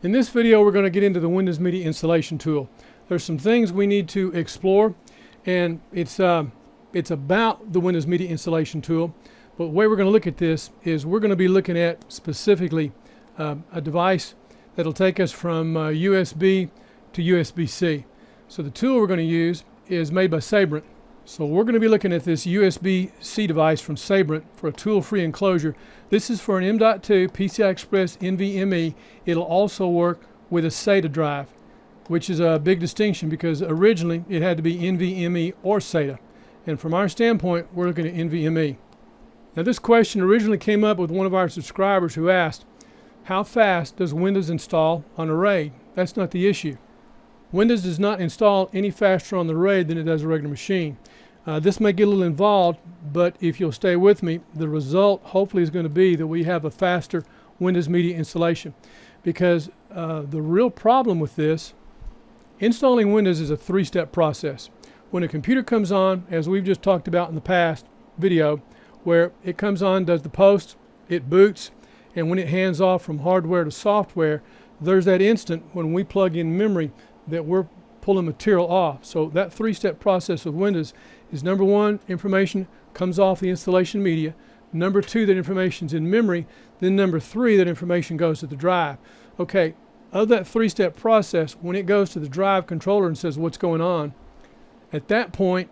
In this video, we're going to get into the Windows Media Installation Tool. There's some things we need to explore, and it's about the Windows Media Installation Tool. But the way we're going to look at this is we're going to be looking at specifically a device that'll take us from USB to USB-C. So the tool we're going to use is made by Sabrent. So we're going to be looking at this USB-C device from Sabrent for a tool-free enclosure. This is for an M.2 PCI Express NVMe. It'll also work with a SATA drive, which is a big distinction because originally it had to be NVMe or SATA. And from our standpoint, we're looking at NVMe. Now this question originally came up with one of our subscribers who asked, how fast does Windows install on a RAID? That's not the issue. Windows does not install any faster on the RAID than it does a regular machine. This may get a little involved, but if you'll stay with me, the result hopefully is going to be that we have a faster Windows Media installation. Because the real problem with this, installing Windows is a three-step process. When a computer comes on, as we've just talked about in the past video, where it comes on, does the post, it boots, and when it hands off from hardware to software, there's that instant when we plug in memory that we're pulling material off. So that three-step process of Windows is number one, information comes off the installation media. Number two, that information's in memory. Then number three, that information goes to the drive. Okay, of that three-step process, when it goes to the drive controller and says what's going on, at that point,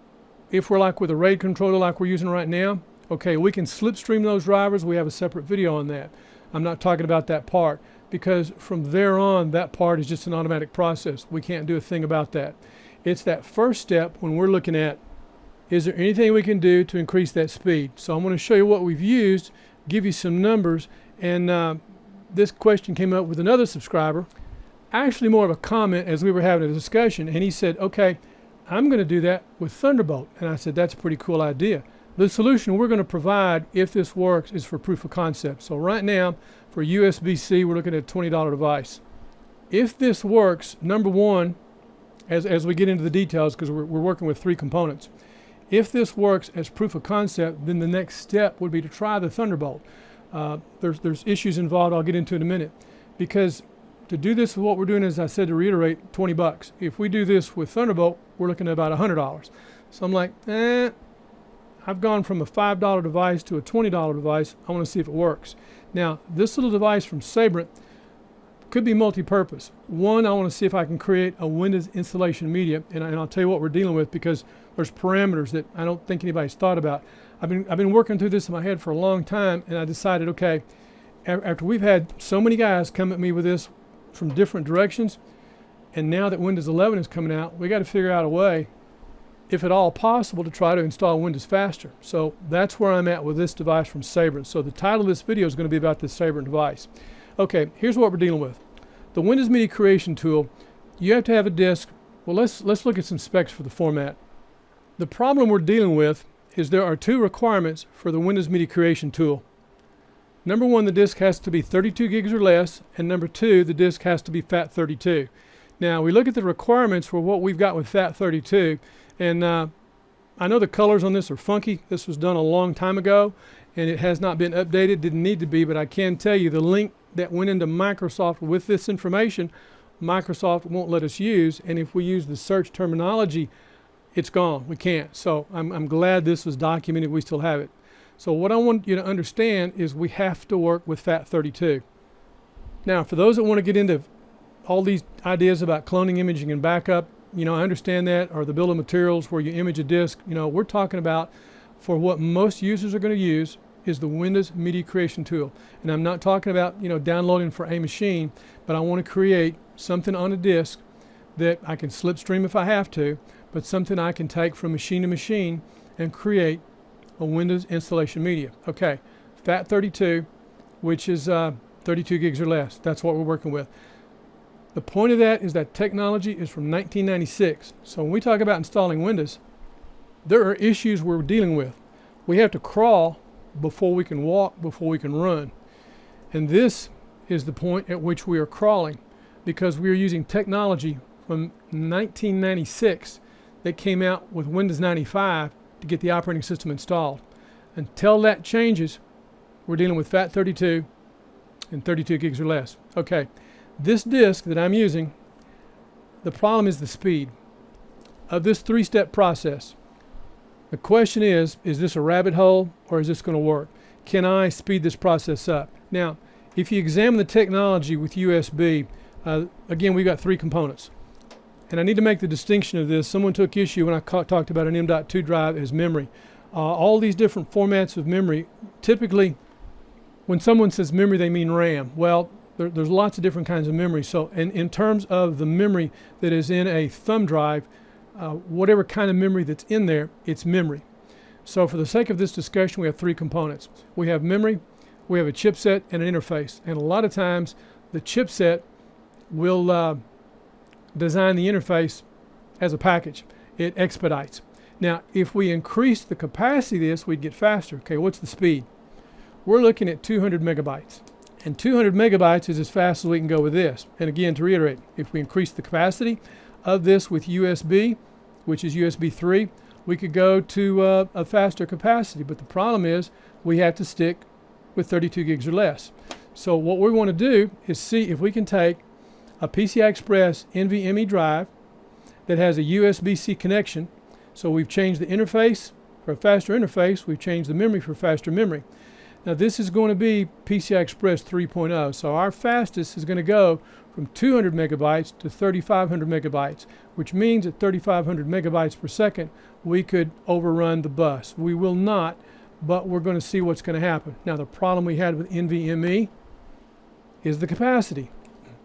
if we're like with a RAID controller like we're using right now, okay, we can slipstream those drivers. We have a separate video on that. I'm not talking about that part because from there on, that part is just an automatic process. We can't do a thing about that. It's that first step when we're looking at, is there anything we can do to increase that speed? So I'm going to show you what we've used, give you some numbers, and this question came up with another subscriber, actually more of a comment as we were having a discussion, and he said, okay, I'm going to do that with Thunderbolt. And I said, that's a pretty cool idea. The solution we're going to provide, if this works, is for proof of concept. So right now, for USB-C, we're looking at a $20 device. If this works, number one, as we get into the details, because we're working with three components, if this works as proof of concept, then the next step would be to try the Thunderbolt. There's issues involved I'll get into in a minute. Because to do this with what we're doing, as I said, to reiterate, 20 bucks. If we do this with Thunderbolt, we're looking at about $100. So I'm like, I've gone from a $5 device to a $20 device. I want to see if it works. Now, this little device from Sabrent could be multi-purpose. One, I want to see if I can create a Windows installation media, and I'll tell you what we're dealing with because there's parameters that I don't think anybody's thought about. I've been working through this in my head for a long time, and I decided, okay, after we've had so many guys come at me with this from different directions, and now that Windows 11 is coming out, we got to figure out a way, if at all possible, to try to install Windows faster. So that's where I'm at with this device from Sabrent. So the title of this video is going to be about this Sabrent device. Okay, here's what we're dealing with. The Windows Media Creation Tool, you have to have a disk. Well, let's look at some specs for the format. The problem we're dealing with is there are two requirements for the Windows Media Creation Tool. Number one, the disk has to be 32 gigs or less, and number two, the disk has to be FAT32. Now, we look at the requirements for what we've got with FAT32, and I know the colors on this are funky. This was done a long time ago, and it has not been updated. Didn't need to be, but I can tell you the link that went into Microsoft with this information, Microsoft won't let us use, and if we use the search terminology, it's gone. We can't. So I'm glad this was documented. We still have it. So what I want you to understand is we have to work with FAT32. Now, for those that want to get into all these ideas about cloning, imaging, and backup, I understand that, or the bill of materials where you image a disk. We're talking about for what most users are going to use is the Windows Media Creation Tool. And I'm not talking about, downloading for a machine, but I want to create something on a disk that I can slipstream if I have to, but something I can take from machine to machine and create a Windows installation media. Okay, FAT32, which is 32 gigs or less. That's what we're working with. The point of that is that technology is from 1996. So when we talk about installing Windows, there are issues we're dealing with. We have to crawl before we can walk, before we can run. And this is the point at which we are crawling because we are using technology from 1996 that came out with Windows 95 to get the operating system installed. Until that changes, we're dealing with FAT32 and 32 gigs or less. Okay. This disk that I'm using, the problem is the speed of this three-step process. The question is this a rabbit hole or is this going to work? Can I speed this process up? Now, if you examine the technology with USB, again, we've got three components. And I need to make the distinction of this. Someone took issue when I talked about an M.2 drive as memory. All these different formats of memory, typically when someone says memory, they mean RAM. Well, there's lots of different kinds of memory. So in terms of the memory that is in a thumb drive, whatever kind of memory that's in there, it's memory. So for the sake of this discussion, we have three components. We have memory, we have a chipset, and an interface. And a lot of times, the chipset will design the interface as a package. It expedites. Now, if we increase the capacity of this, we'd get faster. Okay, what's the speed? We're looking at 200 megabytes. And 200 megabytes is as fast as we can go with this. And again, to reiterate, if we increase the capacity of this with USB, which is USB 3, we could go to a faster capacity. But the problem is we have to stick with 32 gigs or less. So what we want to do is see if we can take a PCI Express NVMe drive that has a USB-C connection. So we've changed the interface for a faster interface. We've changed the memory for faster memory. Now this is going to be PCI Express 3.0. So our fastest is going to go from 200 megabytes to 3,500 megabytes, which means at 3,500 megabytes per second, we could overrun the bus. We will not, but we're going to see what's going to happen. Now the problem we had with NVMe is the capacity.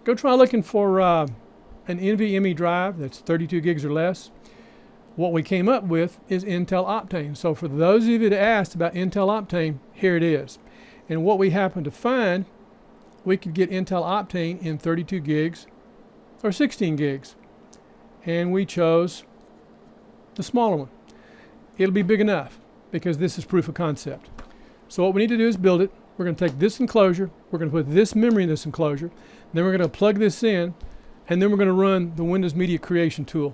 Go try looking for an NVMe drive that's 32 gigs or less. What we came up with is Intel Optane. So for those of you that asked about Intel Optane, here it is. And what we happened to find, we could get Intel Optane in 32 gigs or 16 gigs. And we chose the smaller one. It'll be big enough because this is proof of concept. So what we need to do is build it. We're going to take this enclosure, we're going to put this memory in this enclosure, then we're going to plug this in, and then we're going to run the Windows Media Creation tool.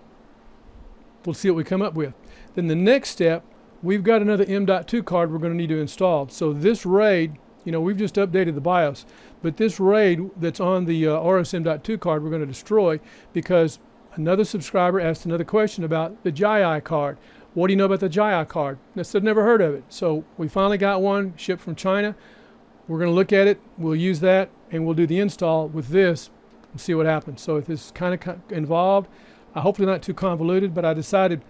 We'll see what we come up with. Then the next step, we've got another M.2 card we're going to need to install. So this RAID, we've just updated the BIOS, but this RAID that's on the ROS M.2 card we're going to destroy because another subscriber asked another question about the GI card. What do you know about the GI card? I said, never heard of it. So we finally got one shipped from China. We're going to look at it, we'll use that, and we'll do the install with this and see what happens. So if this is kind of involved, hopefully not too convoluted, but I decided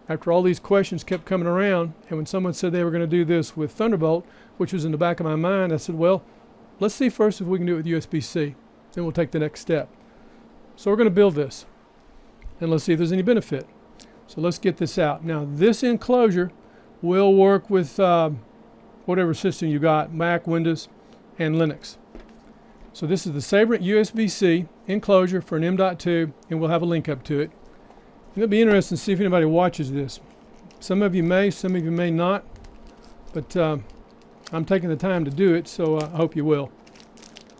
after all these questions kept coming around, and when someone said they were going to do this with Thunderbolt, which was in the back of my mind, I said, well, let's see first if we can do it with USB-C. Then we'll take the next step. So we're going to build this, and let's see if there's any benefit. So let's get this out. Now this enclosure will work with whatever system you got, Mac, Windows, and Linux. So this is the Sabrent USB-C enclosure for an M.2, and we'll have a link up to it. And it'll be interesting to see if anybody watches this. Some of you may, some of you may not, but I'm taking the time to do it, so I hope you will.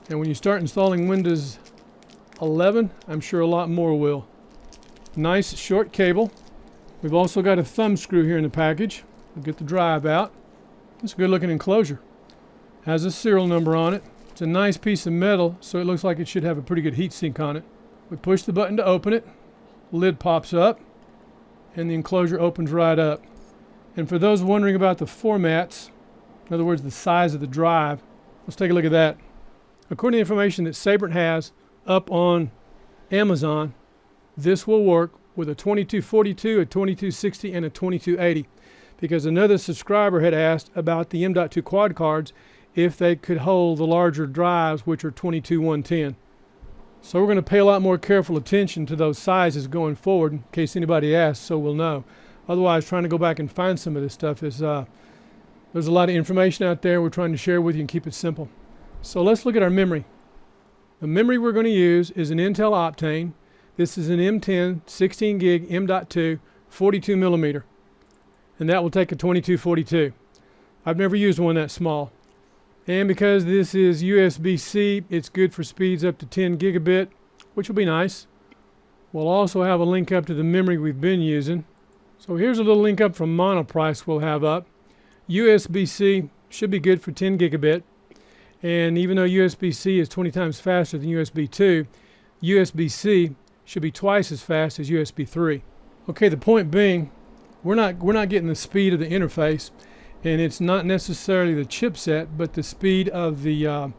And when you start installing Windows 11, I'm sure a lot more will. Nice short cable. We've also got a thumb screw here in the package. We'll get the drive out. It's a good looking enclosure. Has a serial number on it. It's a nice piece of metal, so it looks like it should have a pretty good heat sink on it. We push the button to open it. Lid pops up, and the enclosure opens right up. And for those wondering about the formats, in other words, the size of the drive, let's take a look at that. According to the information that Sabrent has up on Amazon, this will work with a 2242, a 2260, and a 2280. Because another subscriber had asked about the M.2 quad cards if they could hold the larger drives, which are 22110. So we're going to pay a lot more careful attention to those sizes going forward in case anybody asks, so we'll know. Otherwise, trying to go back and find some of this stuff is, there's a lot of information out there we're trying to share with you and keep it simple. So let's look at our memory. The memory we're going to use is an Intel Optane. This is an M10 16 gig M.2 42 millimeter. And that will take a 2242. I've never used one that small. And because this is USB-C, it's good for speeds up to 10 gigabit, which will be nice. We'll also have a link up to the memory we've been using. So here's a little link up from Monoprice we'll have up. USB-C should be good for 10 gigabit. And even though USB-C is 20 times faster than USB 2, USB-C should be twice as fast as USB 3. Okay, the point being, we're not getting the speed of the interface, and it's not necessarily the chipset, but the speed of the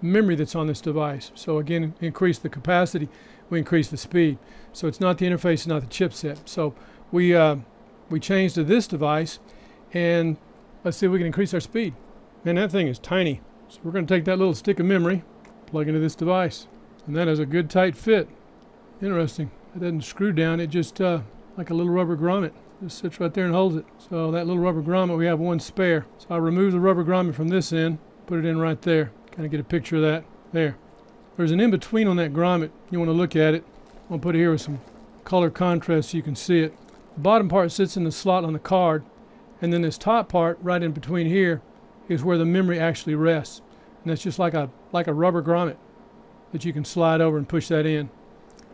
memory that's on this device. So again, increase the capacity, we increase the speed. So it's not the interface, it's not the chipset. So we changed to this device, and let's see if we can increase our speed. Man, that thing is tiny. So we're going to take that little stick of memory, plug into this device, and that is a good tight fit. Interesting. It doesn't screw down, it just like a little rubber grommet. Just sits right there and holds it. So that little rubber grommet, we have one spare. So I'll remove the rubber grommet from this end, put it in right there. Kind of get a picture of that. There. There's an in-between on that grommet. You want to look at it. I'm going to put it here with some color contrast so you can see it. The bottom part sits in the slot on the card, and then this top part right in between here is where the memory actually rests. And that's just like a rubber grommet that you can slide over and push that in.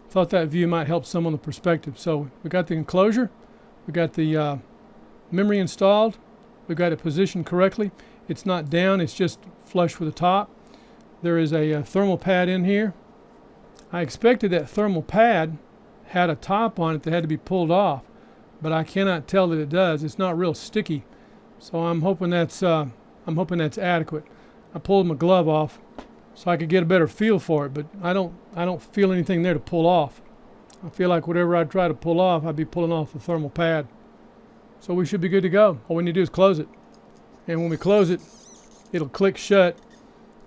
Thought that view might help some on the perspective. So we got the enclosure, we got the memory installed, we got it positioned correctly. It's not down, it's just flush with the top. There is a thermal pad in here. I expected that thermal pad had a top on it that had to be pulled off, but I cannot tell that it does. It's not real sticky, so I'm hoping that's adequate. I pulled my glove off so I could get a better feel for it, but I don't feel anything there to pull off. I feel like whatever I try to pull off, I'd be pulling off the thermal pad. So we should be good to go. All we need to do is close it, and when we close it, it'll click shut.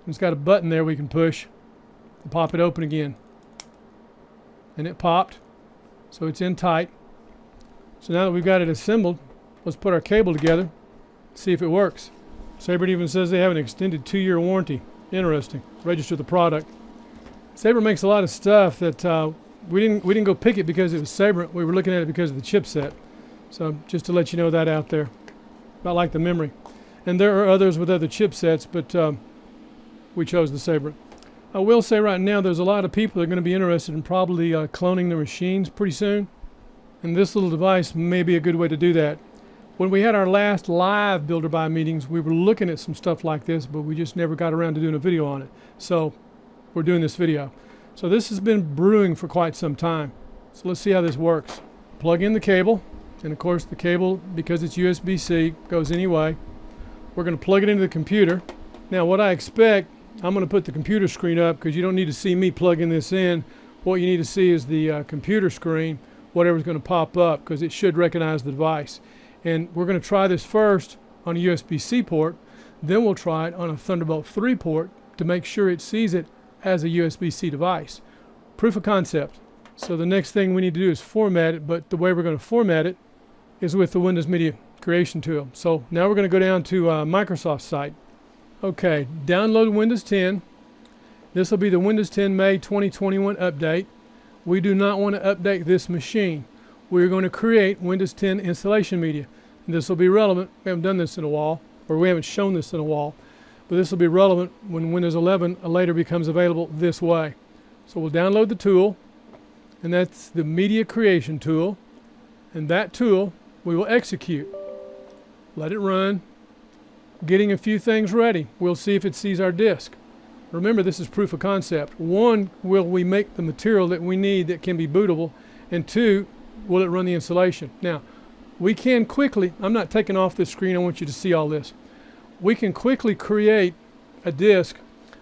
It's got a button there we can push to pop it open again. And it popped, so it's in tight. So now that we've got it assembled, let's put our cable together, see if it works. Sabrent even says they have an extended 2-year warranty. Interesting. Register the product. Sabrent makes a lot of stuff that we didn't go pick it because it was Sabrent. We were looking at it because of the chipset. So just to let you know that out there. About like the memory. And there are others with other chipsets, but we chose the Sabrent. I will say right now there's a lot of people that are going to be interested in probably cloning their machines pretty soon. And this little device may be a good way to do that. When we had our last live Builder Buy meetings, we were looking at some stuff like this, but we just never got around to doing a video on it. So we're doing this video. So this has been brewing for quite some time. So let's see how this works. Plug in the cable, and of course the cable, because it's USB-C, goes anyway. We're going to plug it into the computer. Now what I expect, I'm going to put the computer screen up because you don't need to see me plugging this in. What you need to see is the computer screen, whatever's going to pop up, because it should recognize the device. And we're going to try this first on a USB-C port, then we'll try it on a Thunderbolt 3 port to make sure it sees it as a USB-C device. Proof of concept. So the next thing we need to do is format it, but the way we're going to format it is with the Windows Media Creation tool. So now we're going to go down to Microsoft's site. Okay, download Windows 10. This will be the Windows 10 May 2021 update. We do not want to update this machine. We're going to create Windows 10 installation media. And this will be relevant. We haven't done this in a while, or we haven't shown this in a while, but this will be relevant when Windows 11 later becomes available this way. So we'll download the tool, and that's the Media Creation tool. And that tool we will execute. Let it run, getting a few things ready. We'll see if it sees our disk. Remember, this is proof of concept. 1, will we make the material that we need that can be bootable? And 2, will it run the installation? Now, we can quickly, I'm not taking off this screen, I want you to see all this. We can quickly create a disk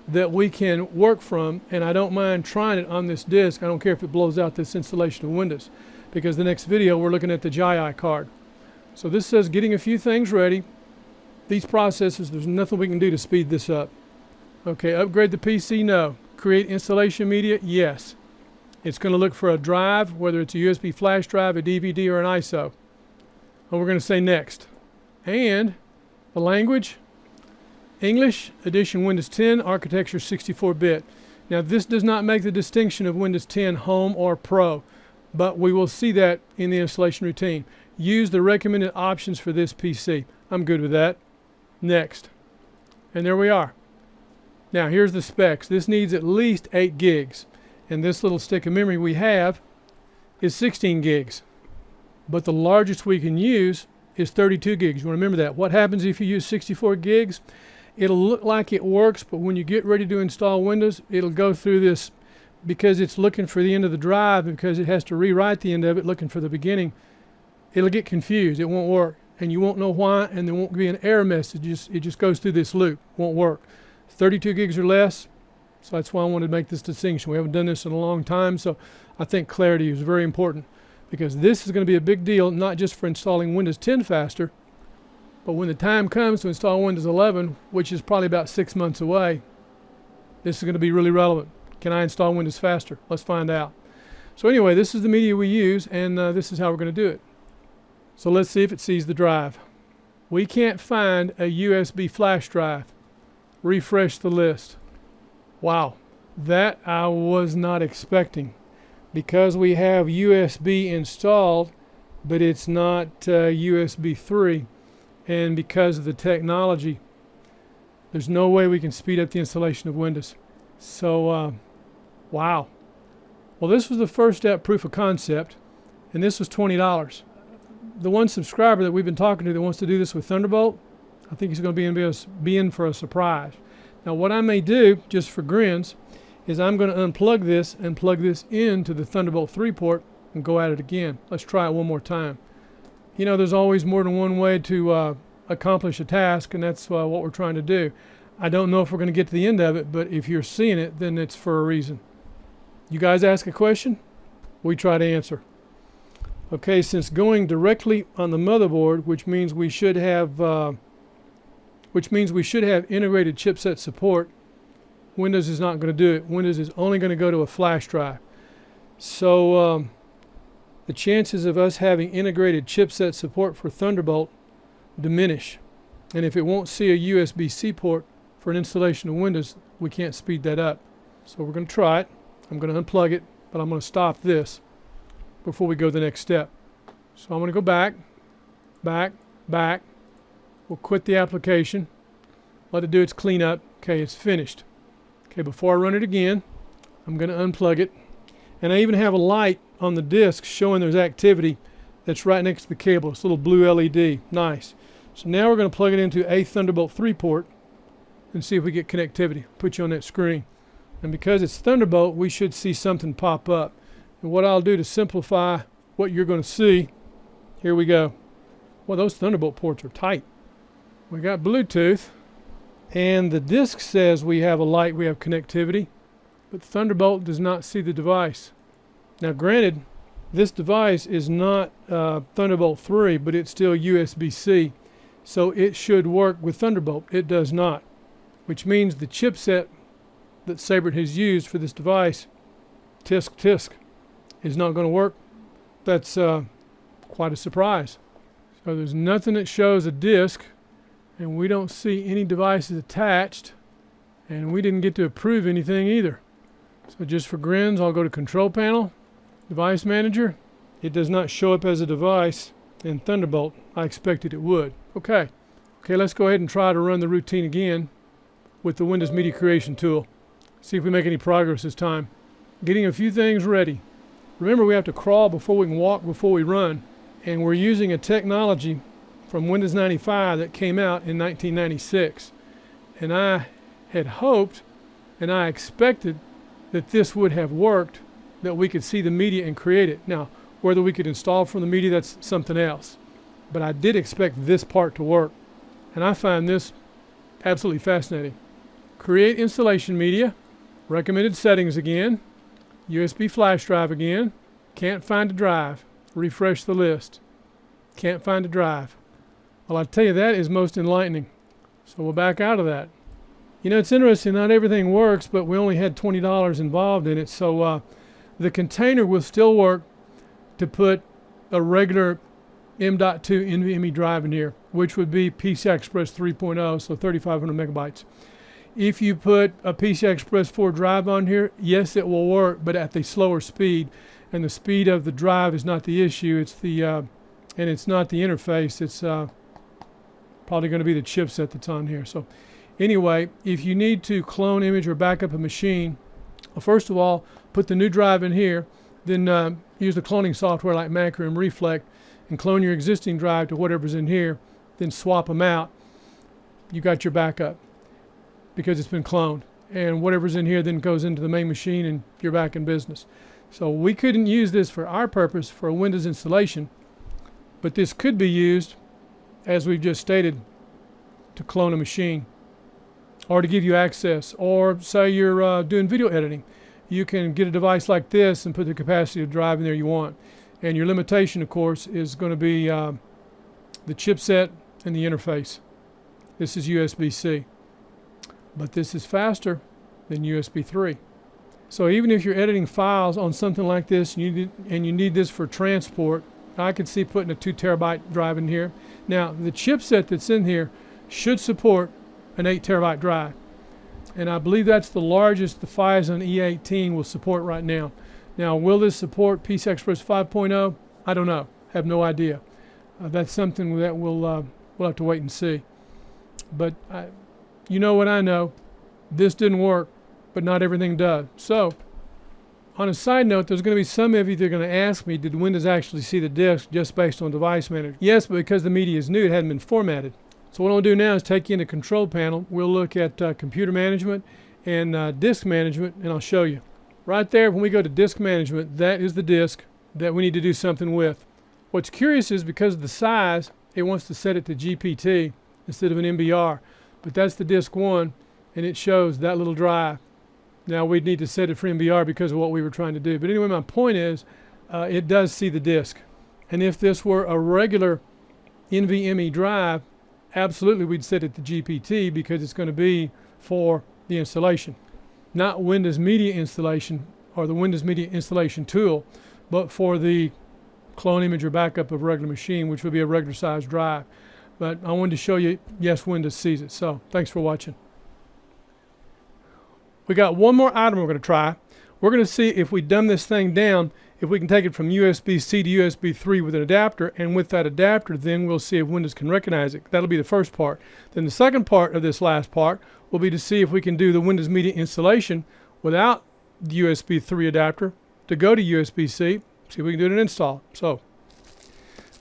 that we can work from, and I don't mind trying it on this disk. I don't care if it blows out this installation of Windows, because the next video we're looking at the Gigabyte card. So this says getting a few things ready. These processes, there's nothing we can do to speed this up. Okay, upgrade the PC, no. Create installation media, yes. It's going to look for a drive, whether it's a USB flash drive, a DVD, or an ISO. And we're going to say next. And the language, English, edition Windows 10, architecture 64-bit. Now this does not make the distinction of Windows 10 Home or Pro, but we will see that in the installation routine. Use the recommended options for this PC. I'm good with that. Next. And there we are. Now here's the specs. This needs at least 8 gigs. And this little stick of memory we have is 16 gigs. But the largest we can use is 32 gigs. You want to remember that. What happens if you use 64 gigs? It'll look like it works, but when you get ready to install Windows, it'll go through this because it's looking for the end of the drive, because it has to rewrite the end of it looking for the beginning. It'll get confused. It won't work, and you won't know why, and there won't be an error message. It just goes through this loop. Won't work. 32 gigs or less, so that's why I wanted to make this distinction. We haven't done this in a long time, so I think clarity is very important, because this is going to be a big deal, not just for installing Windows 10 faster, but when the time comes to install Windows 11, which is probably about 6 months away, this is going to be really relevant. Can I install Windows faster? Let's find out. So anyway, this is the media we use, and this is how we're going to do it. So let's see if it sees the drive. We can't find a USB flash drive. Refresh the list. Wow, that I was not expecting, because we have USB installed, but it's not USB 3, and because of the technology, there's no way we can speed up the installation of Windows. So, wow. Well, this was the first step proof of concept, and this was $20. The one subscriber that we've been talking to that wants to do this with Thunderbolt, I think he's going to be in for a surprise. Now, what I may do, just for grins, is I'm going to unplug this and plug this into the Thunderbolt 3 port and go at it again. Let's try it one more time. You know, there's always more than one way to accomplish a task, and that's what we're trying to do. I don't know if we're going to get to the end of it, but if you're seeing it, then it's for a reason. You guys ask a question, we try to answer. Okay, since going directly on the motherboard, which means we should have integrated chipset support, Windows is not going to do it. Windows is only going to go to a flash drive. So the chances of us having integrated chipset support for Thunderbolt diminish. And if it won't see a USB-C port for an installation of Windows, we can't speed that up. So we're going to try it. I'm going to unplug it, but I'm going to stop this before we go to the next step. So I'm going to go back. We'll quit the application. Let it do its cleanup. Okay, it's finished. Okay, before I run it again, I'm going to unplug it. And I even have a light on the disk showing there's activity that's right next to the cable. It's a little blue LED. Nice. So now we're going to plug it into a Thunderbolt 3 port and see if we get connectivity. Put you on that screen. And because it's Thunderbolt, we should see something pop up. And what I'll do to simplify what you're going to see, here we go. Well, those Thunderbolt ports are tight. We got Bluetooth, and the disk says we have a light, we have connectivity, but Thunderbolt does not see the device. Now granted, this device is not Thunderbolt 3, but it's still USB-C, so it should work with Thunderbolt. It does not, which means the chipset that Sabrent has used for this device, TISC, is not going to work. That's quite a surprise. So there's nothing that shows a disk, and we don't see any devices attached, and we didn't get to approve anything either. So just for grins, I'll go to Control Panel, Device Manager. It does not show up as a device in Thunderbolt. I expected it would. Okay, let's go ahead and try to run the routine again with the Windows Media Creation tool. See if we make any progress this time. Getting a few things ready. Remember, we have to crawl before we can walk before we run, and we're using a technology from Windows 95 that came out in 1996. And I had hoped and I expected that this would have worked, that we could see the media and create it. Now, whether we could install from the media, that's something else. But I did expect this part to work, and I find this absolutely fascinating. Create installation media, recommended settings again, USB flash drive again, can't find a drive, refresh the list, can't find a drive. Well, I tell you, that is most enlightening. So we'll back out of that. You know, it's interesting, not everything works, but we only had $20 involved in it, so the container will still work to put a regular M.2 NVMe drive in here, which would be PCI Express 3.0, so 3,500 megabytes. If you put a PCI Express 4 drive on here, yes, it will work, but at the slower speed, and the speed of the drive is not the issue. It's the and it's not the interface. It's probably going to be the chipset that's on here. So anyway, if you need to clone, image, or back up a machine, well, first of all, put the new drive in here, then use the cloning software like Macro and Reflect and clone your existing drive to whatever's in here, then swap them out. You got your backup. because it's been cloned. And whatever's in here then goes into the main machine and you're back in business. So we couldn't use this for our purpose for a Windows installation, but this could be used, as we've just stated, to clone a machine or to give you access. Or say you're doing video editing. You can get a device like this and put the capacity of drive in there you want. And your limitation, of course, is going to be the chipset and the interface. This is USB-C. But this is faster than USB 3. So even if you're editing files on something like this and you need this for transport, I could see putting a 2 terabyte drive in here. Now, the chipset that's in here should support an 8 terabyte drive. And I believe that's the largest the Phison E18 will support right now. Now, will this support PCI Express 5.0? I don't know. Have no idea. That's something that we'll have to wait and see. But you know what I know. This didn't work, but not everything does. So, on a side note, there's going to be some of you that are going to ask me, did Windows actually see the disk just based on Device Manager? Yes, but because the media is new, it hadn't been formatted. So what I'll do now is take you into Control Panel. We'll look at Computer Management and Disk Management, and I'll show you. Right there, when we go to Disk Management, that is the disk that we need to do something with. What's curious is because of the size, it wants to set it to GPT instead of an MBR. But that's the disk 1, and it shows that little drive. Now we'd need to set it for MBR because of what we were trying to do. But anyway, my point is, it does see the disk. And if this were a regular NVMe drive, absolutely we'd set it to GPT because it's going to be for the installation. Not Windows Media Installation or the Windows Media Installation tool, but for the clone image or backup of a regular machine, which would be a regular size drive. But I wanted to show you, yes, Windows sees it. So thanks for watching. We got one more item we're going to try. We're going to see if we dumb this thing down, if we can take it from USB-C to USB 3 with an adapter, and with that adapter, then we'll see if Windows can recognize it. That'll be the first part. Then the second part of this last part will be to see if we can do the Windows Media installation without the USB 3 adapter to go to USB-C, see if we can do an install. So,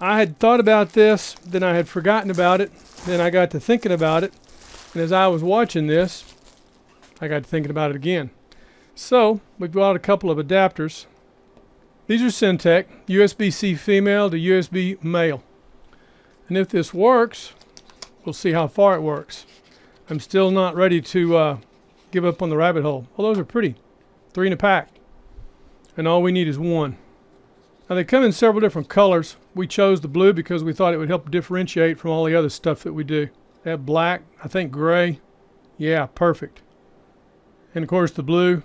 I had thought about this, then I had forgotten about it, then I got to thinking about it, and as I was watching this, I got to thinking about it again. So, we've got a couple of adapters. These are Syntek, USB-C female to USB male. And if this works, we'll see how far it works. I'm still not ready to give up on the rabbit hole. Well, those are pretty. 3 in a pack. And all we need is 1. Now they come in several different colors. We chose the blue because we thought it would help differentiate from all the other stuff that we do. They have black, I think gray. Yeah, perfect. And of course the blue.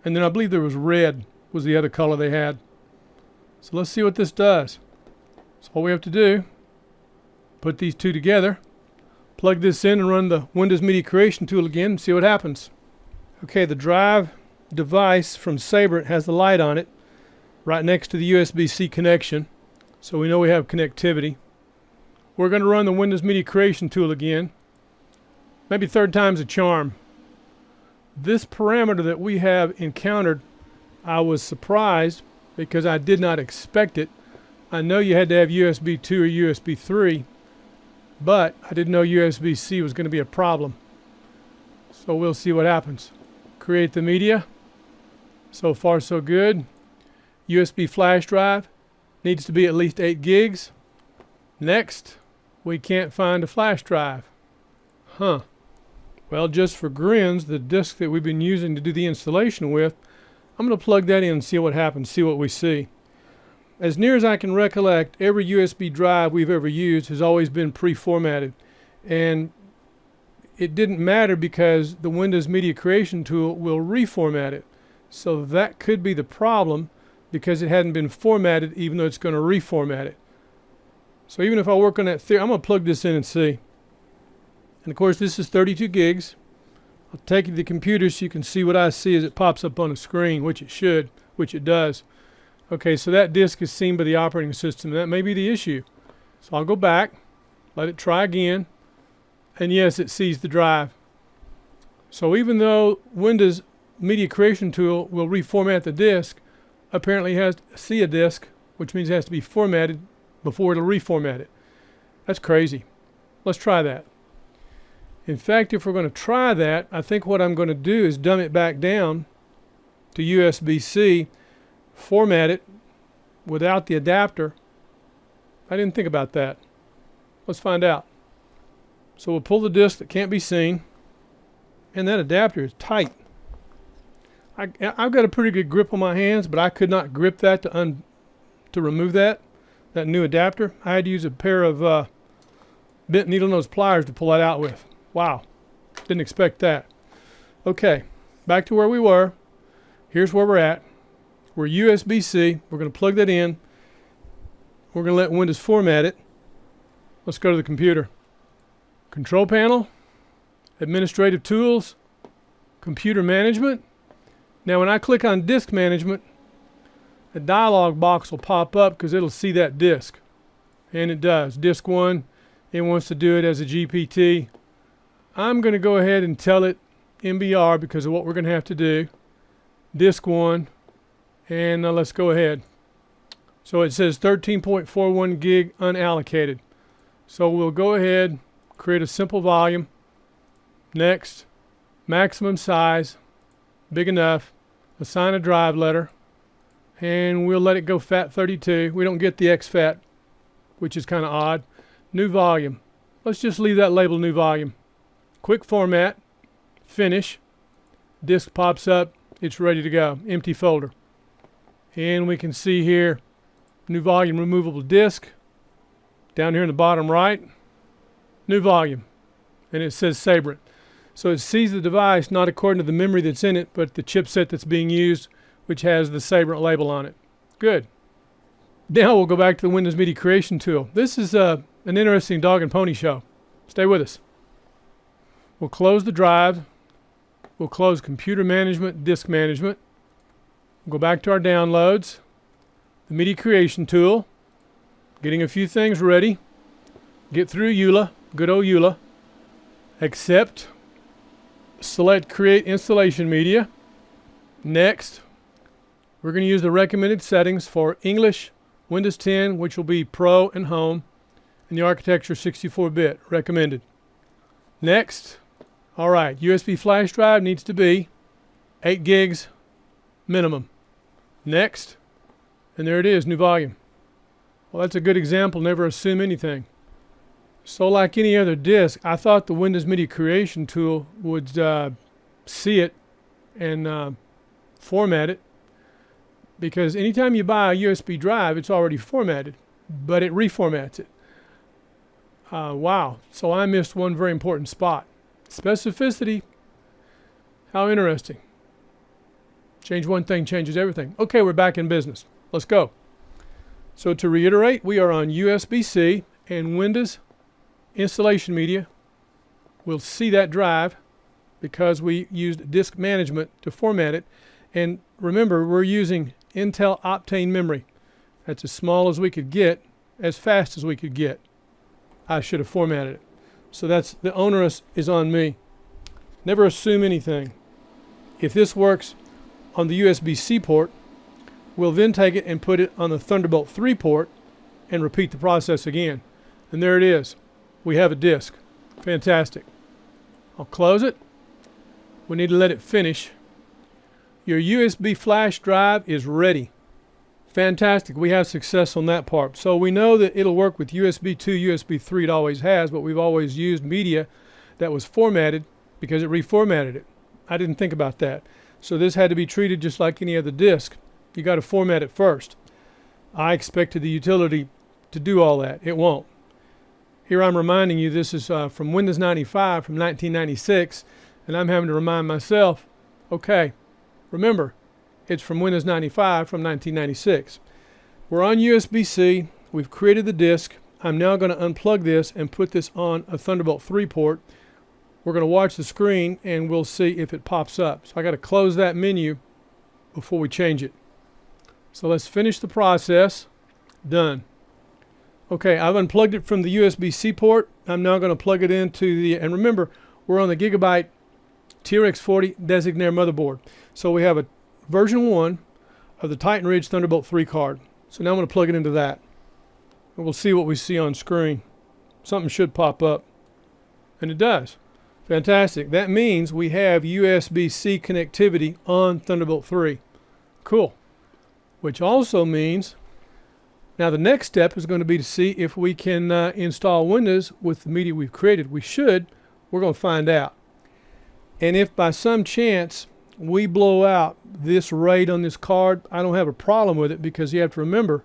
And then I believe there was red was the other color they had. So let's see what this does. So all we have to do, put these two together, plug this in and run the Windows Media Creation tool again and see what happens. Okay, the drive device from Sabrent has the light on it right next to the USB-C connection, so we know we have connectivity. We're going to run the Windows Media Creation tool again. Maybe third time's a charm. This parameter that we have encountered, I was surprised because I did not expect it. I know you had to have USB 2 or USB 3, but I didn't know USB-C was going to be a problem. So we'll see what happens. Create the media. So far so good. USB flash drive needs to be at least 8 gigs. Next, we can't find a flash drive. Huh. Well, just for grins, the disk that we've been using to do the installation with, I'm going to plug that in and see what happens, see what we see. As near as I can recollect, every USB drive we've ever used has always been pre-formatted. And it didn't matter because the Windows Media Creation tool will reformat it. So that could be the problem because it hadn't been formatted even though it's going to reformat it. So even if I work on that theory, I'm going to plug this in and see. And of course this is 32 gigs. I'll take it to the computer so you can see what I see as it pops up on the screen, which it should, which it does. Okay, so that disk is seen by the operating system. That may be the issue. So I'll go back, let it try again, and yes, it sees the drive. So even though Windows Media Creation tool will reformat the disk, apparently it has to see a disk, which means it has to be formatted before it'll reformat it. That's crazy. Let's try that. In fact, if we're going to try that, I think what I'm going to do is dumb it back down to USB-C, format it without the adapter. I didn't think about that. Let's find out. So we'll pull the disk that can't be seen, and that adapter is tight. I've got a pretty good grip on my hands, but I could not grip that to remove that new adapter. I had to use a pair of bent needle nose pliers to pull that out with. Wow, didn't expect that. Okay, back to where we were. Here's where we're at. We're USB-C. We're going to plug that in. We're going to let Windows format it. Let's go to the computer. Control panel, administrative tools, computer management. Now when I click on disk management, a dialog box will pop up because it'll see that disk. And it does. Disk 1, it wants to do it as a GPT. I'm going to go ahead and tell it MBR because of what we're going to have to do. Disk 1, and let's go ahead. So it says 13.41 gig unallocated. So we'll go ahead, create a simple volume. Next, maximum size, big enough. Assign a drive letter, and we'll let it go FAT32. We don't get the exFAT, which is kind of odd. New volume. Let's just leave that label new volume. Quick format, finish. Disk pops up, it's ready to go. Empty folder. And we can see here, new volume removable disk. Down here in the bottom right, new volume. And it says Sabrent. So it sees the device not according to the memory that's in it, but the chipset that's being used, which has the Sabrent label on it. Good. Now we'll go back to the Windows Media Creation tool. This is an interesting dog and pony show. Stay with us. We'll close the drive. We'll close computer management, disk management. We'll go back to our downloads. The Media Creation tool. Getting a few things ready. Get through EULA, good old EULA. Accept. Select Create Installation Media. Next, we're going to use the recommended settings for English, Windows 10, which will be Pro and Home, and the architecture 64-bit, recommended. Next, all right, USB flash drive needs to be 8 gigs minimum. Next, and there it is, new volume. Well, that's a good example, never assume anything. So like any other disk, I thought the Windows Media Creation tool would see it and format it, because anytime you buy a USB drive, it's already formatted, but it reformats it. Wow, so I missed one very important spot. Specificity, how interesting. Change one thing, changes everything. Okay, we're back in business. Let's go. So to reiterate, we are on USB-C, and Windows Installation Media will see that drive because we used disk management to format it. And remember, we're using Intel Optane memory. That's as small as we could get, as fast as we could get. I should have formatted it. So that's the onus is on me. Never assume anything. If this works on the USB-C port, we'll then take it and put it on the Thunderbolt 3 port and repeat the process again. And there it is. We have a disk. Fantastic. I'll close it. We need to let it finish. Your USB flash drive is ready. Fantastic. We have success on that part. So we know that it'll work with USB 2, USB 3. It always has, but we've always used media that was formatted because it reformatted it. I didn't think about that. So this had to be treated just like any other disk. You got to format it first. I expected the utility to do all that. It won't. Here I'm reminding you this is from Windows 95 from 1996, and I'm having to remind myself, okay, remember, it's from Windows 95 from 1996. We're on USB-C. We've created the disk. I'm now going to unplug this and put this on a Thunderbolt 3 port. We're going to watch the screen and we'll see if it pops up. So I got to close that menu before we change it. So let's finish the process. Done. Okay, I've unplugged it from the USB-C port. I'm now going to plug it into the, and remember, we're on the Gigabyte TRX40 Designare motherboard. So we have a version 1 of the Titan Ridge Thunderbolt 3 card. So now I'm going to plug it into that. And we'll see what we see on screen. Something should pop up. And it does. Fantastic. That means we have USB-C connectivity on Thunderbolt 3. Cool. Which also means now the next step is going to be to see if we can install Windows with the media we've created. We should. We're going to find out. And if by some chance we blow out this RAID on this card, I don't have a problem with it, because you have to remember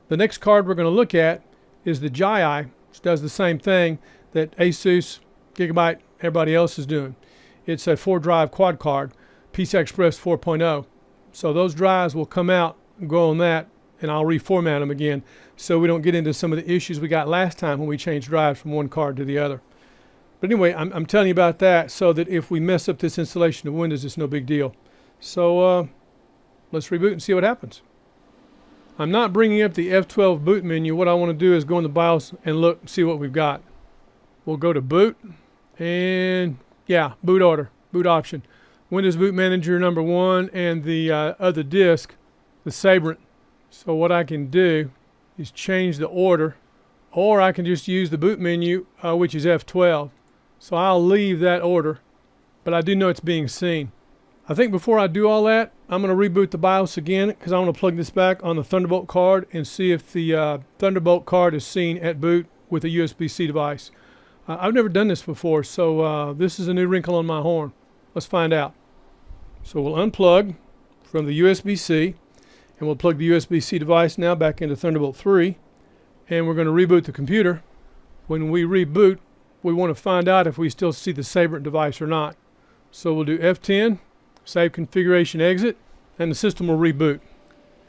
the next card we're going to look at is the Gigabyte, which does the same thing that Asus, Gigabyte, everybody else is doing. It's a 4-drive quad card, PCI Express 4.0. So those drives will come out and go on that, and I'll reformat them again so we don't get into some of the issues we got last time when we changed drives from one card to the other. But anyway, I'm telling you about that so that if we mess up this installation of Windows, it's no big deal. So let's reboot and see what happens. I'm not bringing up the F12 boot menu. What I want to do is go in the BIOS and look and see what we've got. We'll go to boot, and yeah, boot order, boot option. Windows Boot Manager number 1 and the other disk, the Sabrent. So what I can do is change the order, or I can just use the boot menu, which is F12. So I'll leave that order, but I do know it's being seen. I think before I do all that, I'm going to reboot the BIOS again, because I want to plug this back on the Thunderbolt card and see if the Thunderbolt card is seen at boot with a USB-C device. I've never done this before, so this is a new wrinkle on my horn. Let's find out. So we'll unplug from the USB-C, and we'll plug the USB-C device now back into Thunderbolt 3, and we're going to reboot the computer. When we reboot, we want to find out if we still see the Sabrent device or not. So we'll do F10, save configuration exit, and the system will reboot.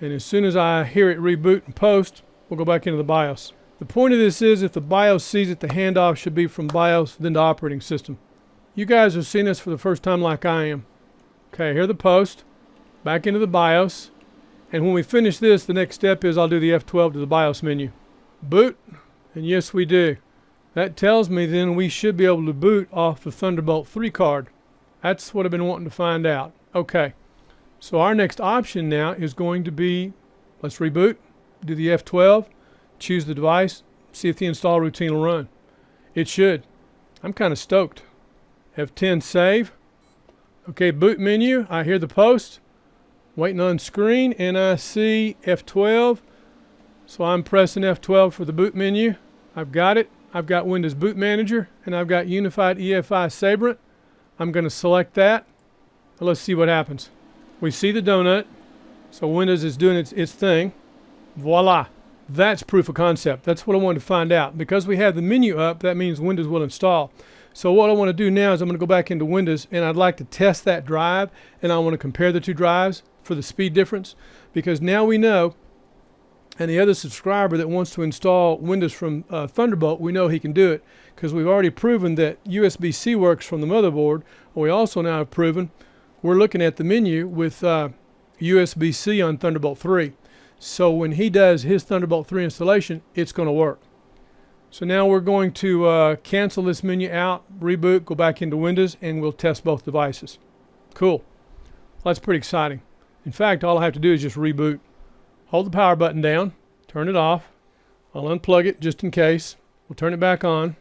And as soon as I hear it reboot and post, we'll go back into the BIOS. The point of this is, if the BIOS sees it, the handoff should be from BIOS then to operating system. You guys are seeing this for the first time like I am. Okay, here the post, back into the BIOS, and when we finish this, the next step is I'll do the F12 to the BIOS menu. Boot, and yes we do. That tells me then we should be able to boot off the Thunderbolt 3 card. That's what I've been wanting to find out. Okay, so our next option now is going to be, let's reboot, do the F12, choose the device, see if the install routine will run. It should. I'm kind of stoked. F10 save. Okay, boot menu, I hear the post, waiting on screen, and I see F12. So I'm pressing F12 for the boot menu. I've got it. I've got Windows Boot Manager, and I've got Unified EFI Sabrent. I'm going to select that. Let's see what happens. We see the donut. So Windows is doing its thing. Voila. That's proof of concept. That's what I wanted to find out. Because we have the menu up, that means Windows will install. So what I want to do now is I'm going to go back into Windows, and I'd like to test that drive, and I want to compare the two drives for the speed difference, because now we know, and the other subscriber that wants to install Windows from Thunderbolt, we know he can do it, because we've already proven that USB-C works from the motherboard. We also now have proven we're looking at the menu with USB-C on Thunderbolt 3. So when he does his Thunderbolt 3 installation, it's going to work. So now we're going to cancel this menu out, reboot, go back into Windows, and we'll test both devices. Cool. Well, that's pretty exciting. In fact, all I have to do is just reboot. Hold the power button down, turn it off. I'll unplug it just in case. We'll turn it back on.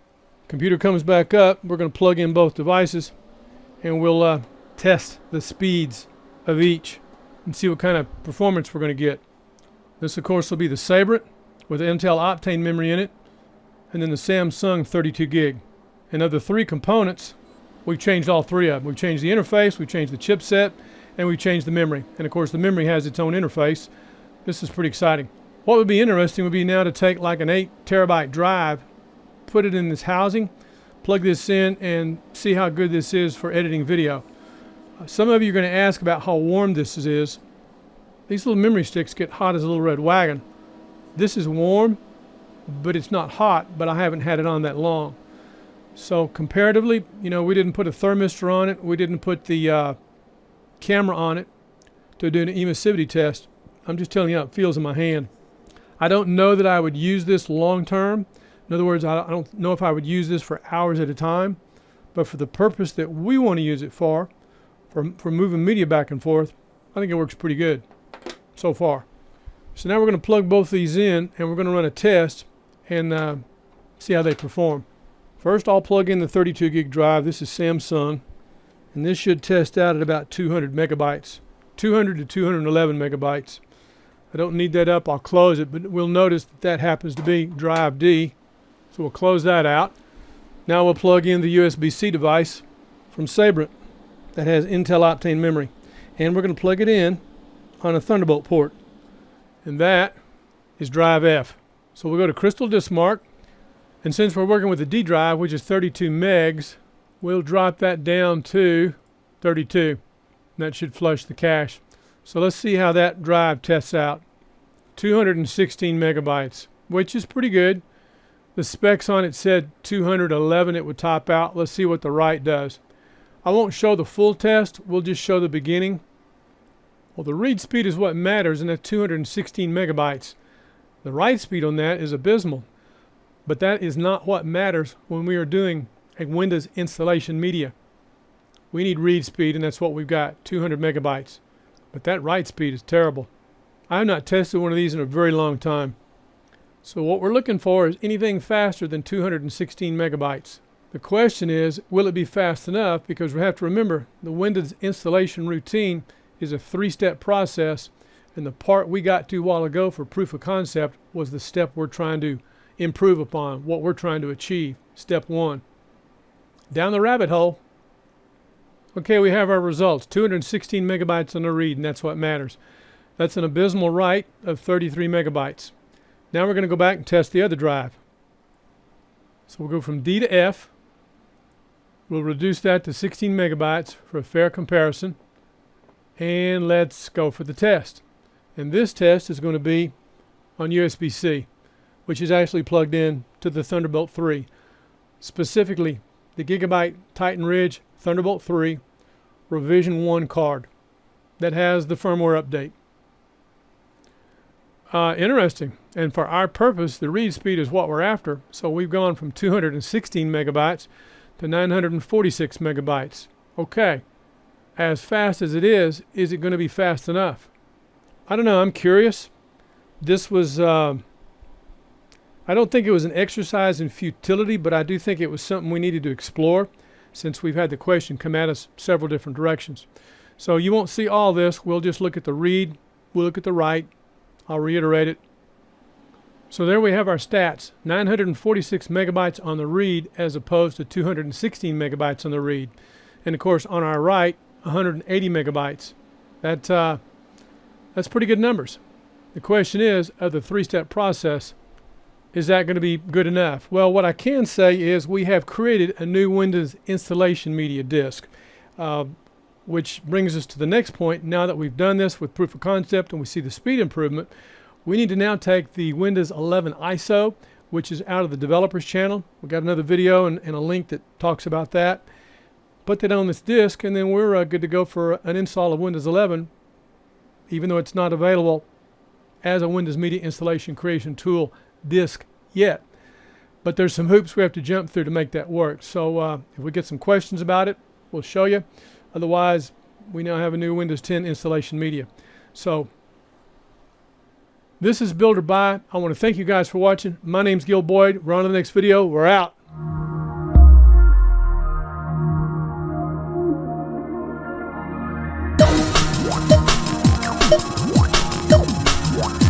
Computer comes back up. We're going to plug in both devices, and we'll test the speeds of each and see what kind of performance we're going to get. This, of course, will be the Sabrent with Intel Optane memory in it, and then the Samsung 32 gig. And of the three components, we've changed all three of them. We've changed the interface, we've changed the chipset, and we've changed the memory. And of course, the memory has its own interface. This is pretty exciting. What would be interesting would be now to take like an 8 terabyte drive, put it in this housing, plug this in, and see how good this is for editing video. Some of you are going to ask about how warm this is. These little memory sticks get hot as a little red wagon. This is warm, but it's not hot, but I haven't had it on that long. So comparatively, you know, we didn't put a thermistor on it. We didn't put the camera on it to do an emissivity test. I'm just telling you how it feels in my hand. I don't know that I would use this long term. In other words, I don't know if I would use this for hours at a time. But for the purpose that we want to use it for moving media back and forth, I think it works pretty good so far. So now we're going to plug both these in, and we're going to run a test and see how they perform. First, I'll plug in the 32 gig drive. This is Samsung, and this should test out at about 200 megabytes, 200 to 211 megabytes. I don't need that up. I'll close it, but we'll notice that that happens to be drive D. So we'll close that out. Now we'll plug in the USB-C device from Sabrent that has Intel Optane memory. And we're going to plug it in on a Thunderbolt port. And that is drive F. So we'll go to Crystal Disk Mark. And since we're working with the D drive, which is 32 megs, we'll drop that down to 32. And that should flush the cache. So let's see how that drive tests out. 216 megabytes, which is pretty good. The specs on it said 211 it would top out. Let's see what the write does. I won't show the full test. We'll just show the beginning. Well, the read speed is what matters, and that's 216 megabytes. The write speed on that is abysmal. But that is not what matters when we are doing a Windows installation media. We need read speed, and that's what we've got, 200 megabytes. But that write speed is terrible. I have not tested one of these in a very long time. So what we're looking for is anything faster than 216 megabytes. The question is, will it be fast enough? Because we have to remember, the Windows installation routine is a 3-step process, and the part we got to a while ago for proof of concept was the step we're trying to improve upon, what we're trying to achieve, step 1. Down the rabbit hole. Okay, we have our results, 216 megabytes on the read, and that's what matters. That's an abysmal write of 33 megabytes. Now we're going to go back and test the other drive. So we'll go from D to F. We'll reduce that to 16 megabytes for a fair comparison. And let's go for the test. And this test is going to be on USB-C, which is actually plugged in to the Thunderbolt 3. Specifically, the Gigabyte Titan Ridge Thunderbolt 3 Revision 1 card that has the firmware update. Interesting. And for our purpose, the read speed is what we're after. So we've gone from 216 megabytes to 946 megabytes. Okay. As fast as it is it going to be fast enough? I don't know. I'm curious. This was, I don't think it was an exercise in futility, but I do think it was something we needed to explore since we've had the question come at us several different directions. So you won't see all this. We'll just look at the read. We'll look at the write. I'll reiterate it. So there we have our stats. 946 megabytes on the read as opposed to 216 megabytes on the read. And of course on our write, 180 megabytes. That's pretty good numbers. The question is, of the 3-step process, is that going to be good enough? Well, what I can say is we have created a new Windows installation media disk, which brings us to the next point. Now that we've done this with proof of concept and we see the speed improvement, we need to now take the Windows 11 ISO, which is out of the developers channel. We've got another video and a link that talks about that. Put that on this disk, and then we're good to go for an install of Windows 11, even though it's not available as a Windows Media Installation Creation Tool disk yet. But there's some hoops we have to jump through to make that work. So if we get some questions about it, we'll show you. Otherwise, we now have a new Windows 10 installation media. So this is Builder By. I want to thank you guys for watching. My name's Gil Boyd. We're on to the next video. We're out.